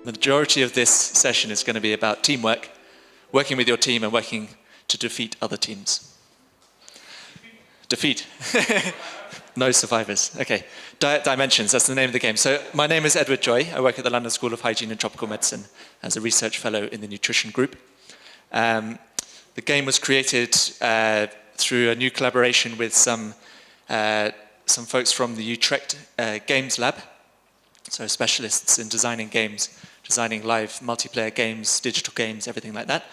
The majority of this session is going to be about teamwork, working with your team and working to defeat other teams. Defeat. No survivors. Okay. Dimensions, that's the name of the game. So my name is Edward Joy. I work at the London School of Hygiene and Tropical Medicine as a research fellow in the nutrition group. The game was created through a new collaboration with some folks from the Utrecht Games Lab, so specialists in designing games, designing live multiplayer games, digital games, everything like that.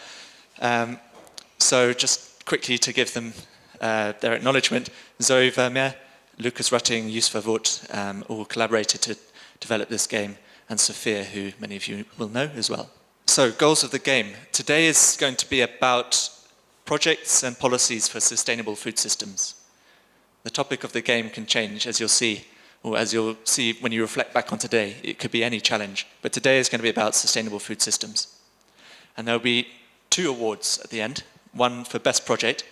So just quickly to give them their acknowledgement, Zoe Vermeer, Lucas Rutting, Yusuf Avort all collaborated to develop this game, and Sophia, who many of you will know as well. So, goals of the game. Today is going to be about projects and policies for sustainable food systems. The topic of the game can change, as you'll see, or as you'll see when you reflect back on today. It could be any challenge, but today is going to be about sustainable food systems. And there'll be 2 awards at the end, one for best project,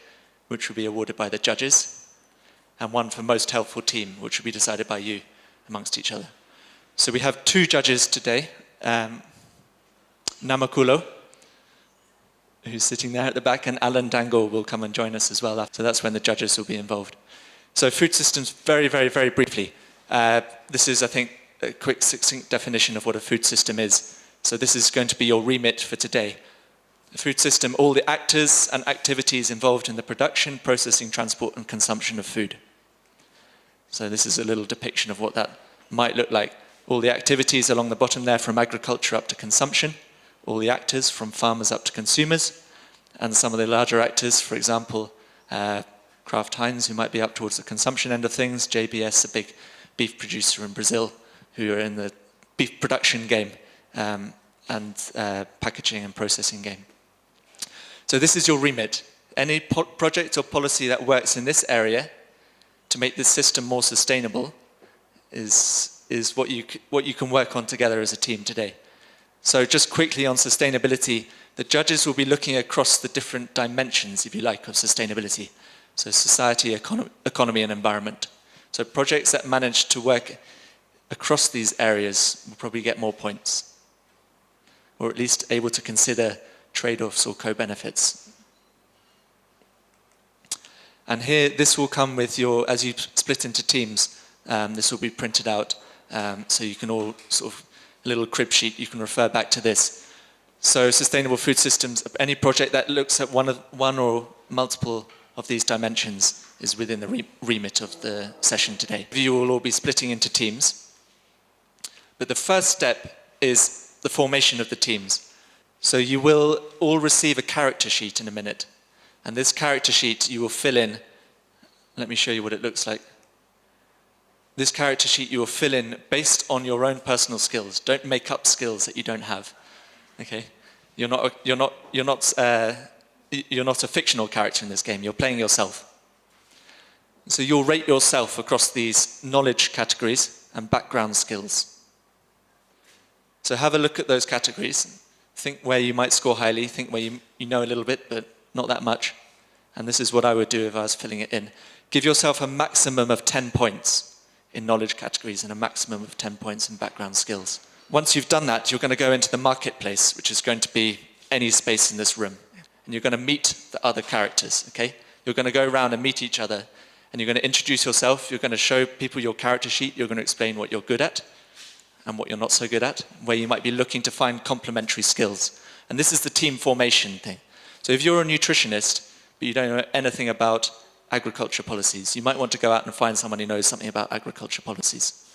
which will be awarded by the judges, and one for most helpful team, which will be decided by you amongst each other. So we have 2 judges today. Namakulo, who's sitting there at the back, and Alan Dangle will come and join us as well. So that's when the judges will be involved. So food systems, very, very, very briefly. This is, I think, a quick, succinct definition of what a food system is. So this is going to be your remit for today. A food system, all the actors and activities involved in the production, processing, transport, and consumption of food. So this is a little depiction of what that might look like. All the activities along the bottom there, from agriculture up to consumption, all the actors from farmers up to consumers, and some of the larger actors, for example, Kraft Heinz, who might be up towards the consumption end of things, JBS, a big beef producer in Brazil, who are in the beef production game, and packaging and processing game. So this is your remit. Any project or policy that works in this area to make this system more sustainable is what you can work on together as a team today. So just quickly on sustainability, the judges will be looking across the different dimensions, if you like, of sustainability. So society, economy, and environment. So projects that manage to work across these areas will probably get more points, or at least able to consider trade-offs or co-benefits. And here, this will come with your, as you split into teams, this will be printed out, so you can all sort of, a little crib sheet, you can refer back to this. So sustainable food systems, any project that looks at one or multiple of these dimensions is within the remit of the session today. You will all be splitting into teams, but the first step is the formation of the teams. So you will all receive a character sheet in a minute, and this character sheet you will fill in. Let me show you what it looks like. This character sheet you will fill in based on your own personal skills. Don't make up skills that you don't have. Okay? You're not a fictional character in this game. You're playing yourself. So you'll rate yourself across these knowledge categories and background skills. So have a look at those categories. Think where you might score highly. Think where you know a little bit, but not that much. And this is what I would do if I was filling it in. Give yourself a maximum of 10 points in knowledge categories and a maximum of 10 points in background skills. Once you've done that, you're going to go into the marketplace, which is going to be any space in this room. And you're going to meet the other characters, okay? You're going to go around and meet each other, and you're going to introduce yourself. You're going to show people your character sheet. You're going to explain what you're good at and what you're not so good at, where you might be looking to find complementary skills. And this is the team formation thing. So if you're a nutritionist, but you don't know anything about agriculture policies, you might want to go out and find someone who knows something about agriculture policies.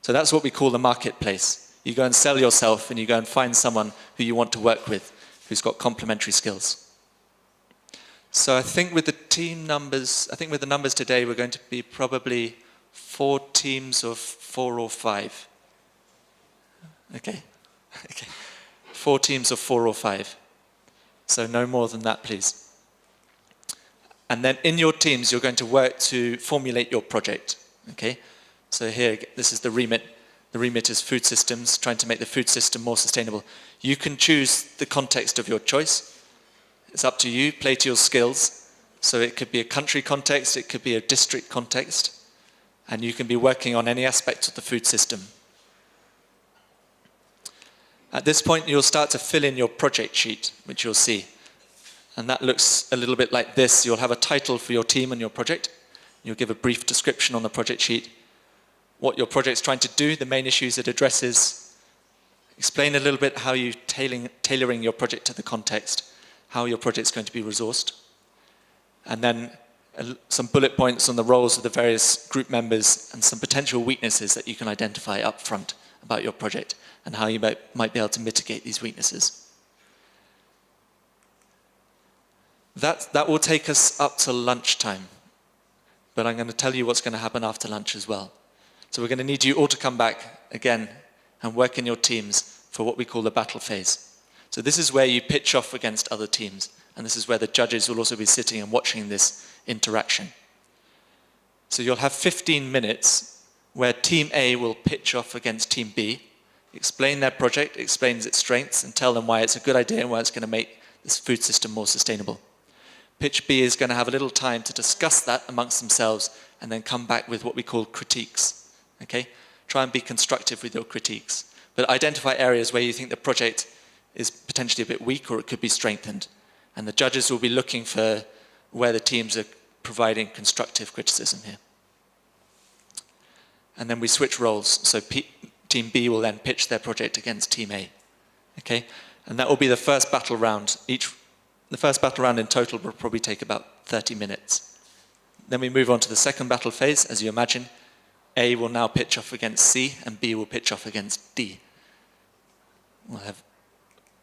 So that's what we call the marketplace. You go and sell yourself, and you go and find someone who you want to work with, who's got complementary skills. So I think with the team numbers, with the numbers today, we're going to be probably 4 teams of 4 or 5. Okay. 4 teams of 4 or 5. So no more than that, please. And then in your teams, you're going to work to formulate your project. Okay. So here, this is the remit. The remit is food systems, trying to make the food system more sustainable. You can choose the context of your choice. It's up to you, play to your skills. So it could be a country context, it could be a district context, and you can be working on any aspect of the food system. At this point, you'll start to fill in your project sheet, which you'll see. And that looks a little bit like this. You'll have a title for your team and your project. You'll give a brief description on the project sheet, what your project's trying to do, the main issues it addresses. Explain a little bit how you're tailoring your project to the context, how your project's going to be resourced. And then some bullet points on the roles of the various group members and some potential weaknesses that you can identify up front about your project and how you might be able to mitigate these weaknesses. That will take us up to lunchtime, but I'm going to tell you what's going to happen after lunch as well. So we're going to need you all to come back again and work in your teams for what we call the battle phase. So this is where you pitch off against other teams, and this is where the judges will also be sitting and watching this interaction. So you'll have 15 minutes where Team A will pitch off against Team B, explain their project, explains its strengths, and tell them why it's a good idea and why it's going to make this food system more sustainable. Pitch B is going to have a little time to discuss that amongst themselves and then come back with what we call critiques. Okay? Try and be constructive with your critiques. But identify areas where you think the project is potentially a bit weak or it could be strengthened. And the judges will be looking for where the teams are providing constructive criticism here. And then we switch roles. So Team B will then pitch their project against Team A. Okay? And that will be the first battle round. The first battle round in total will probably take about 30 minutes. Then we move on to the second battle phase, as you imagine. A will now pitch off against C, and B will pitch off against D. We'll have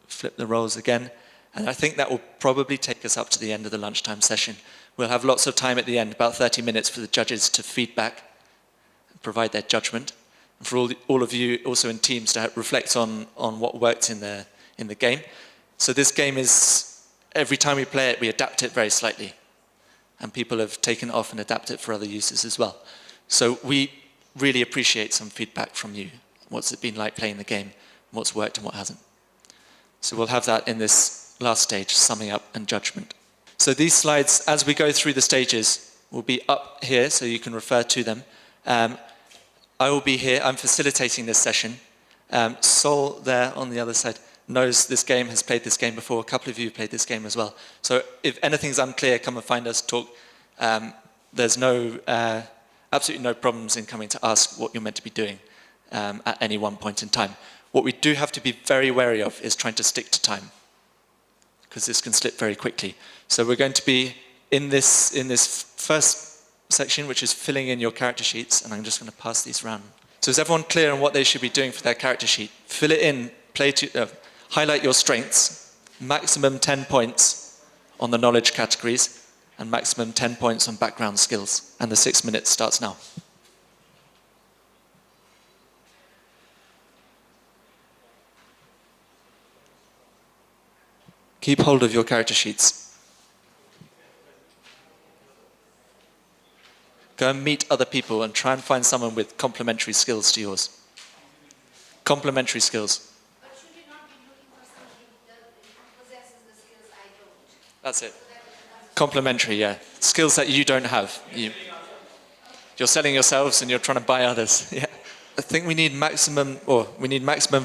flip the roles again, and I think that will probably take us up to the end of the lunchtime session. We'll have lots of time at the end, about 30 minutes for the judges to feedback and provide their judgment, and for all of you also in teams to reflect on what worked in the game. So this game is, every time we play it, we adapt it very slightly, and people have taken it off and adapted it for other uses as well. So we really appreciate some feedback from you. What's it been like playing the game, what's worked and what hasn't. So we'll have that in this last stage, summing up and judgment. So these slides, as we go through the stages, will be up here so you can refer to them. I will be here, I'm facilitating this session. Sol there on the other side knows this game, has played this game before. A couple of you have played this game as well. So if anything's unclear, come and find us, talk. There's absolutely no problems in coming to ask what you're meant to be doing at any one point in time. What we do have to be very wary of is trying to stick to time, because this can slip very quickly. So we're going to be in this first section, which is filling in your character sheets, and I'm just going to pass these around. So is everyone clear on what they should be doing for their character sheet? Fill it in, highlight your strengths, maximum 10 points on the knowledge categories, and maximum 10 points on background skills. And the 6 minutes starts now. Keep hold of your character sheets. Go and meet other people and try and find someone with complementary skills to yours. Complementary skills. But should you not be looking for somebody who possesses the skills I don't? That's it. Complementary, yeah. Skills that you don't have. You're selling yourselves and you're trying to buy others. Yeah. I think we need maximum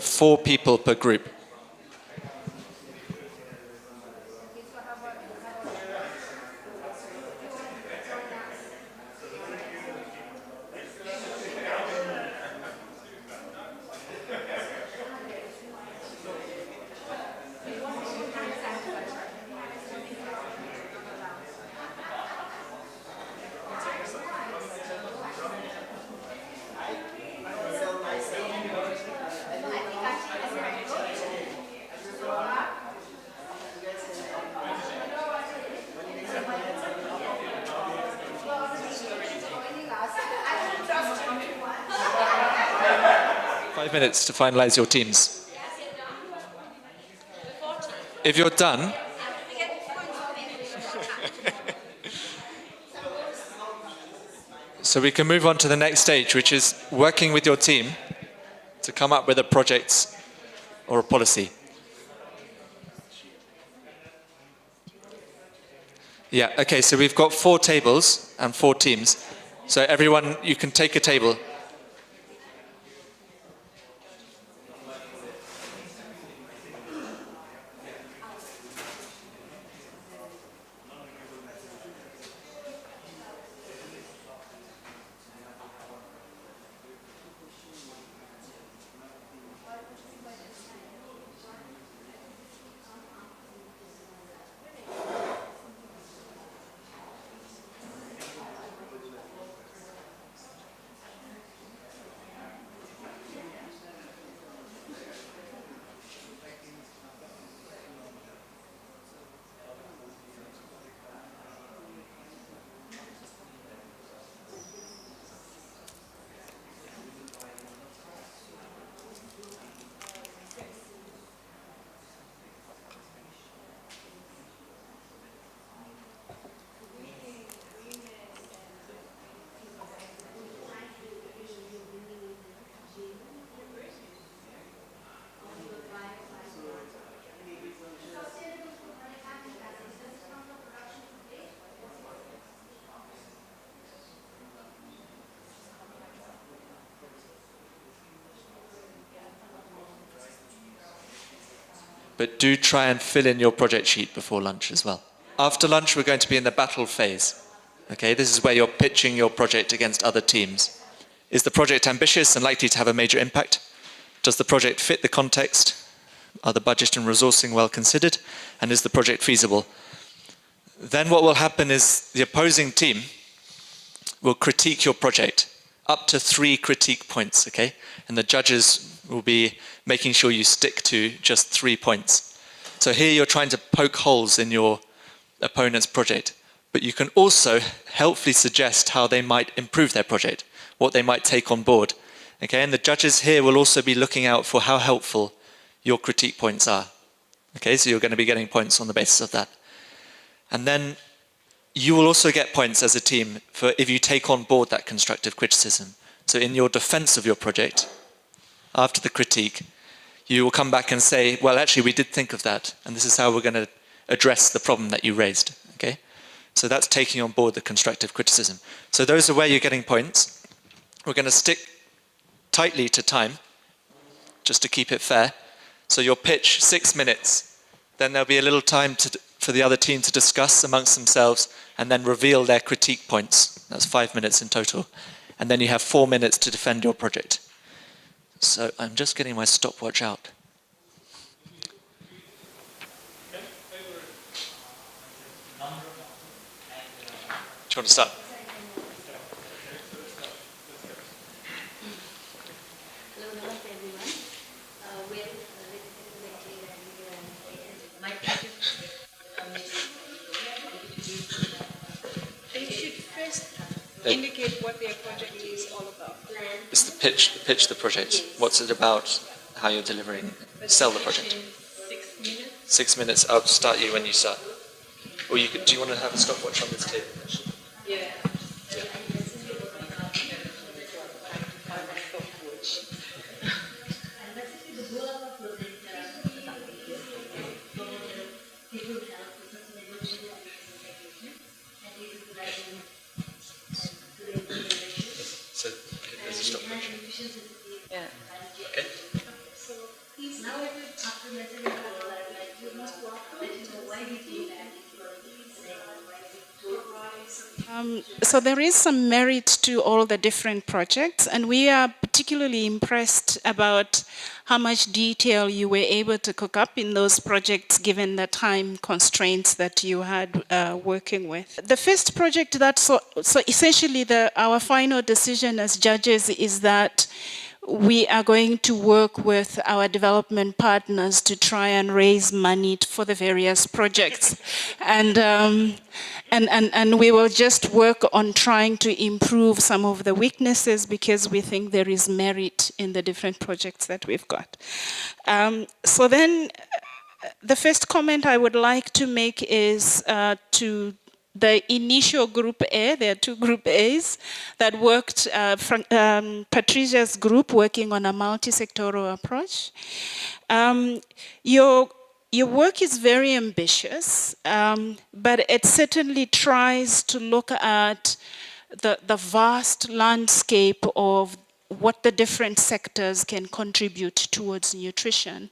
4 people per group. Minutes to finalize your teams. If you're done, so we can move on to the next stage, which is working with your team to come up with a project or a policy. Yeah, okay, so we've got 4 tables and 4 teams. So everyone, you can take a table. but do try and fill in your project sheet before lunch as well. After lunch, we're going to be in the battle phase. Okay, this is where you're pitching your project against other teams. Is the project ambitious and likely to have a major impact? Does the project fit the context? Are the budget and resourcing well considered? And is the project feasible? Then what will happen is the opposing team will critique your project, up to 3 critique points, okay? And the judges will be making sure you stick to just 3 points. So here you're trying to poke holes in your opponent's project, but you can also helpfully suggest how they might improve their project, what they might take on board. Okay, and the judges here will also be looking out for how helpful your critique points are. Okay, so you're going to be getting points on the basis of that. And then you will also get points as a team for if you take on board that constructive criticism. So in your defense of your project, after the critique, you will come back and say, well, actually, we did think of that, and this is how we're going to address the problem that you raised. Okay, so that's taking on board the constructive criticism. So those are where you're getting points. We're going to stick tightly to time, just to keep it fair. So your pitch, 6 minutes. Then there'll be a little time for the other team to discuss amongst themselves and then reveal their critique points. That's 5 minutes in total. And then you have 4 minutes to defend your project. So I'm just getting my stopwatch out. Do you want to start? Hello, namaste everyone. My question They should first indicate what their project is all about. It's the pitch the project. What's it about? How you're delivering, sell the project. 6 minutes. 6 minutes, I'll start you when you start. Or you could, do you want to have a stopwatch on this table? Yeah. So there's a stopwatch. Yeah. Okay. So please now after measuring you must walk let you know why we do that. So there is some merit to all the different projects, and we are particularly impressed about how much detail you were able to cook up in those projects given the time constraints that you had working with. The first project that, so essentially our final decision as judges is that we are going to work with our development partners to try and raise money for the various projects. And we will just work on trying to improve some of the weaknesses because we think there is merit in the different projects that we've got. So then the first comment I would like to make is to the initial group A. There are 2 group A's that worked, Patricia's group working on a multi-sectoral approach. Your work is very ambitious, but it certainly tries to look at the vast landscape of what the different sectors can contribute towards nutrition.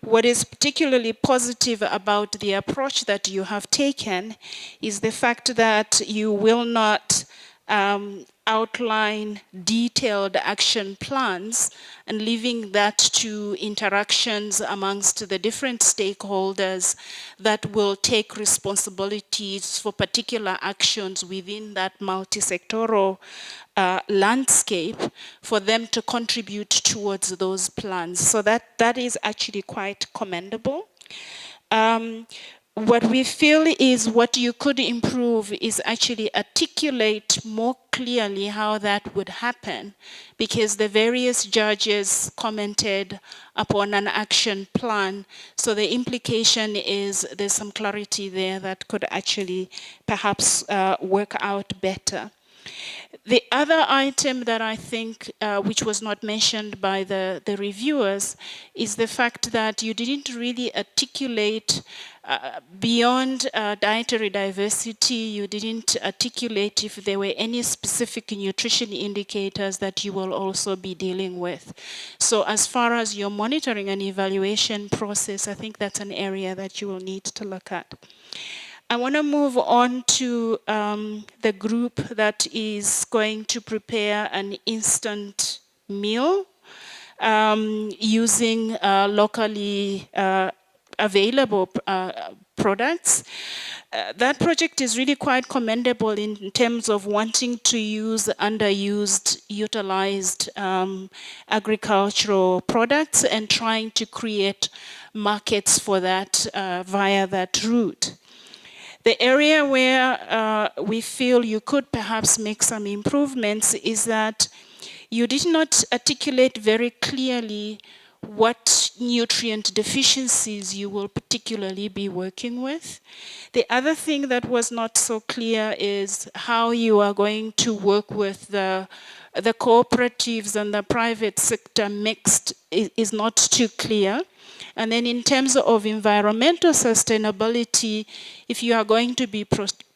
What is particularly positive about the approach that you have taken is the fact that you will not outline detailed action plans and leaving that to interactions amongst the different stakeholders that will take responsibilities for particular actions within that multi-sectoral landscape for them to contribute towards those plans. So that is actually quite commendable. What we feel is what you could improve is actually articulate more clearly how that would happen, because the various judges commented upon an action plan. So the implication is there's some clarity there that could actually perhaps work out better. The other item that I think, which was not mentioned by the reviewers, is the fact that you didn't really articulate beyond dietary diversity, you didn't articulate if there were any specific nutrition indicators that you will also be dealing with. So as far as your monitoring and evaluation process, I think that's an area that you will need to look at. I want to move on to the group that is going to prepare an instant meal using locally available products. That project is really quite commendable in terms of wanting to use underused, utilized agricultural products and trying to create markets for that via that route. The area where we feel you could perhaps make some improvements is that you did not articulate very clearly what nutrient deficiencies you will particularly be working with. The other thing that was not so clear is how you are going to work with the cooperatives and the private sector mixed is not too clear. And then in terms of environmental sustainability, if you are going to be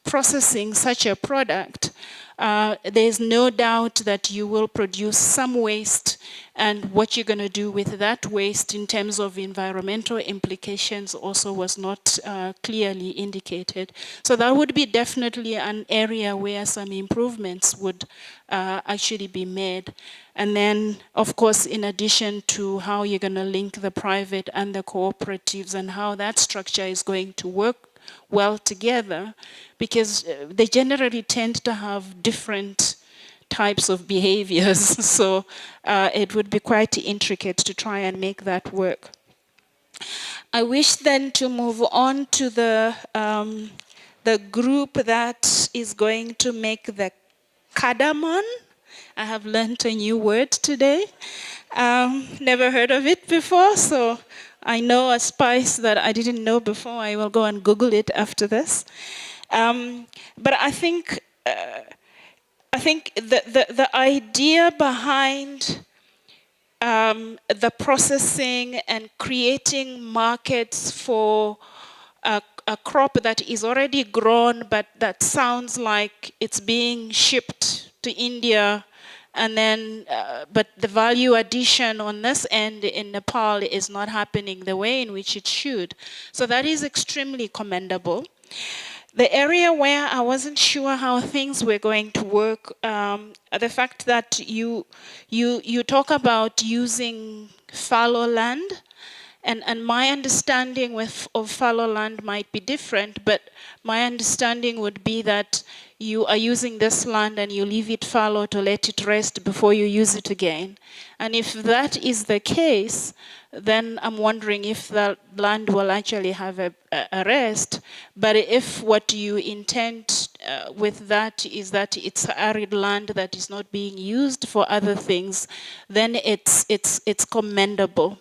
processing such a product, there's no doubt that you will produce some waste, and what you're going to do with that waste in terms of environmental implications also was not clearly indicated. So that would be definitely an area where some improvements would actually be made. And then, of course, in addition to how you're going to link the private and the cooperatives and how that structure is going to work well together, because they generally tend to have different types of behaviors. So it would be quite intricate to try and make that work. I wish then to move on to the group that is going to make the cardamom. I have learned a new word today. Never heard of it before, so I know a spice that I didn't know before. I will go and Google it after this. But I think the idea behind the processing and creating markets for a crop that is already grown, but that sounds like it's being shipped to India, and then, but the value addition on this end in Nepal is not happening the way in which it should. So that is extremely commendable. The area where I wasn't sure how things were going to work, the fact that you talk about using fallow land, and my understanding of fallow land might be different, but my understanding would be that you are using this land and you leave it fallow to let it rest before you use it again. And if that is the case, then I'm wondering if the land will actually have a rest. But if what you intend with that is that it's arid land that is not being used for other things, then it's commendable.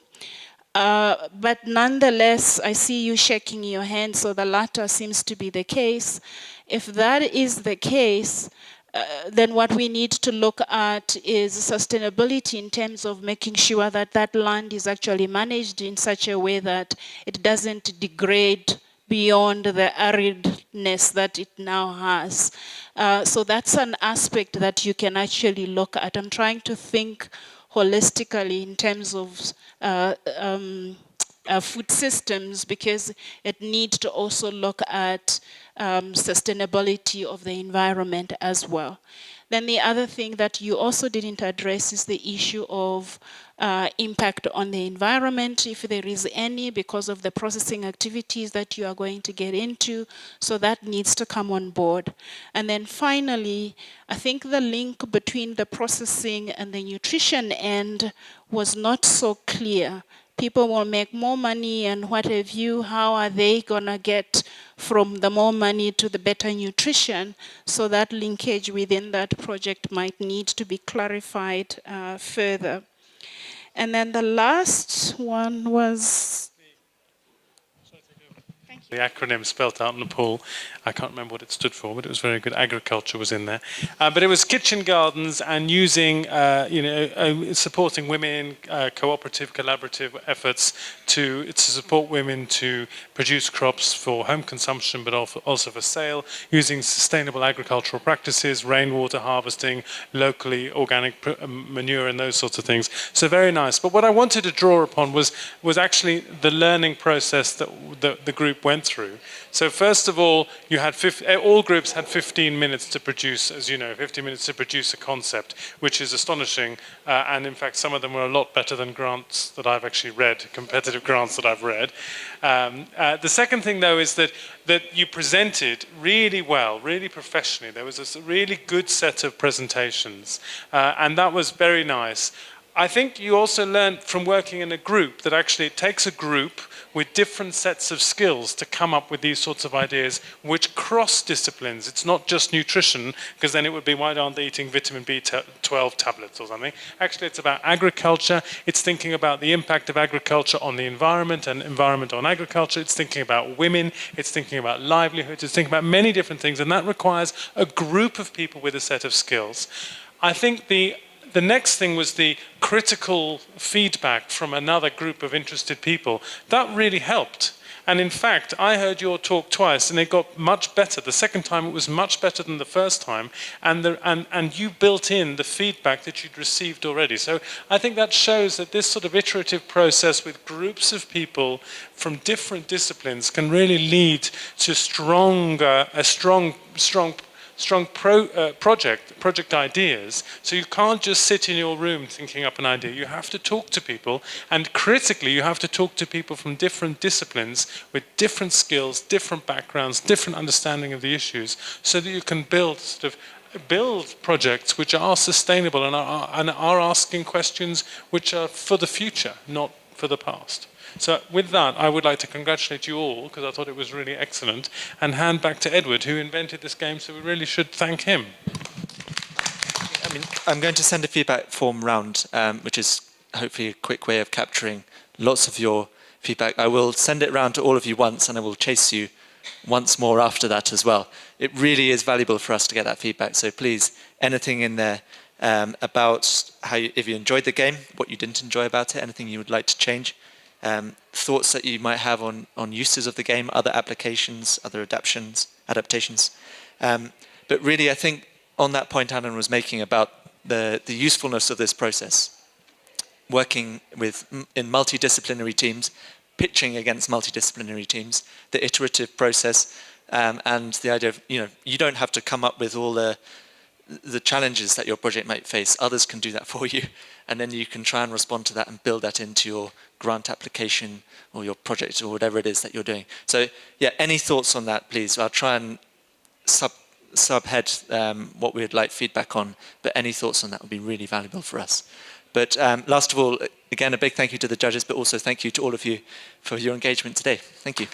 But nonetheless, I see you shaking your hand, so the latter seems to be the case. If that is the case, then what we need to look at is sustainability in terms of making sure that that land is actually managed in such a way that it doesn't degrade beyond the aridness that it now has. So that's an aspect that you can actually look at. I'm trying to think holistically in terms of food systems, because it needs to also look at sustainability of the environment as well. Then the other thing that you also didn't address is the issue of impact on the environment, if there is any, because of the processing activities that you are going to get into. So that needs to come on board. And then finally, I think the link between the processing and the nutrition end was not so clear. People will make more money and what have you, how are they gonna get from the more money to the better nutrition? So that linkage within that project might need to be clarified further. And then the last one was... Thank the acronym spelt out in the pool. I can't remember what it stood for, but it was very good. Agriculture was in there. But it was kitchen gardens and using, supporting women, cooperative, collaborative efforts to support women to produce crops for home consumption, but also for sale, using sustainable agricultural practices, rainwater harvesting, locally organic manure and those sorts of things. So very nice. But what I wanted to draw upon was actually the learning process that the group went through. So first of all, you had all groups had 15 minutes to produce, as you know, 15 minutes to produce a concept, which is astonishing. And in fact, some of them were a lot better than grants that I've actually read, competitive grants that I've read. The second thing, though, is that you presented really well, really professionally. There was a really good set of presentations, and that was very nice. I think you also learned from working in a group that actually it takes a group with different sets of skills to come up with these sorts of ideas which cross disciplines. It's not just nutrition, because then it would be, why aren't they eating vitamin B12 tablets or something? Actually, it's about agriculture. It's thinking about the impact of agriculture on the environment and environment on agriculture. It's thinking about women. It's thinking about livelihoods. It's thinking about many different things, and that requires a group of people with a set of skills. I think the next thing was the critical feedback from another group of interested people. That really helped. And in fact, I heard your talk twice, and it got much better. The second time, it was much better than the first time. And you built in the feedback that you'd received already. So I think that shows that this sort of iterative process with groups of people from different disciplines can really lead to a strong project ideas. So you can't just sit in your room thinking up an idea. You have to talk to people, and critically you have to talk to people from different disciplines with different skills, different backgrounds, different understanding of the issues, so that you can build projects which are sustainable and are asking questions which are for the future, not for the past. So with that, I would like to congratulate you all, because I thought it was really excellent, and hand back to Edward, who invented this game, so we really should thank him. I'm going to send a feedback form round, which is hopefully a quick way of capturing lots of your feedback. I will send it round to all of you once, and I will chase you once more after that as well. It really is valuable for us to get that feedback, so please, anything in there about if you enjoyed the game, what you didn't enjoy about it, anything you would like to change, thoughts that you might have on uses of the game, other applications, other adaptations. But really, I think on that point Alan was making about the usefulness of this process, working in multidisciplinary teams, pitching against multidisciplinary teams, the iterative process, and the idea of, you don't have to come up with all the challenges that your project might face. Others can do that for you, and then you can try and respond to that and build that into your grant application or your project or whatever it is that you're doing. So yeah, any thoughts on that, please? I'll try and subhead what we'd like feedback on, but any thoughts on that would be really valuable for us. But last of all, again, a big thank you to the judges, but also thank you to all of you for your engagement today. Thank you.